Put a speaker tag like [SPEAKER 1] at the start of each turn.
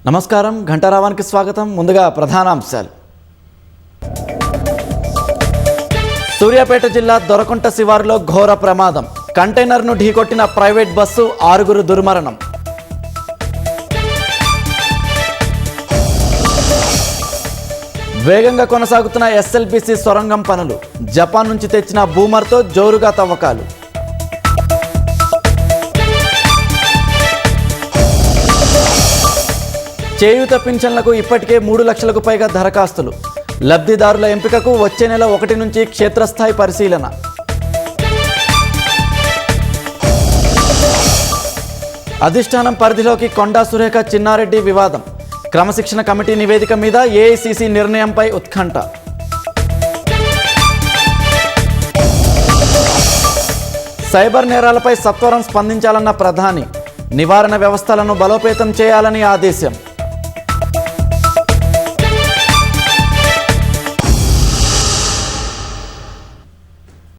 [SPEAKER 1] నమస్కారం ఘంటారావానికి స్వాగతం. ముందుగా ప్రధానాంశాలు. సూర్యాపేట జిల్లా దొరకుంట శివారులో ఘోర ప్రమాదం. కంటైనర్ను ఢీకొట్టిన ప్రైవేట్ బస్సు, 6 దుర్మరణం. వేగంగా కొనసాగుతున్న ఎస్ఎల్బీసీ సొరంగం పనులు. జపాన్ నుంచి తెచ్చిన బూమర్తో జోరుగా తవ్వకాలు. చేయూత పింఛన్లకు ఇప్పటికే 3 లక్షలకు పైగా దరఖాస్తులు. లబ్ధిదారుల ఎంపికకు వచ్చే నెల 1 నుంచి క్షేత్రస్థాయి పరిశీలన. అధిష్టానం పరిధిలోకి కొండా సురేఖ చిన్నారెడ్డి వివాదం. క్రమశిక్షణ కమిటీ నివేదిక మీద ఏఐసీసీ నిర్ణయంపై ఉత్కంఠ. సైబర్ నేరాలపై సత్వరం స్పందించాలన్న ప్రధాని. నివారణ వ్యవస్థలను బలోపేతం చేయాలని ఆదేశం.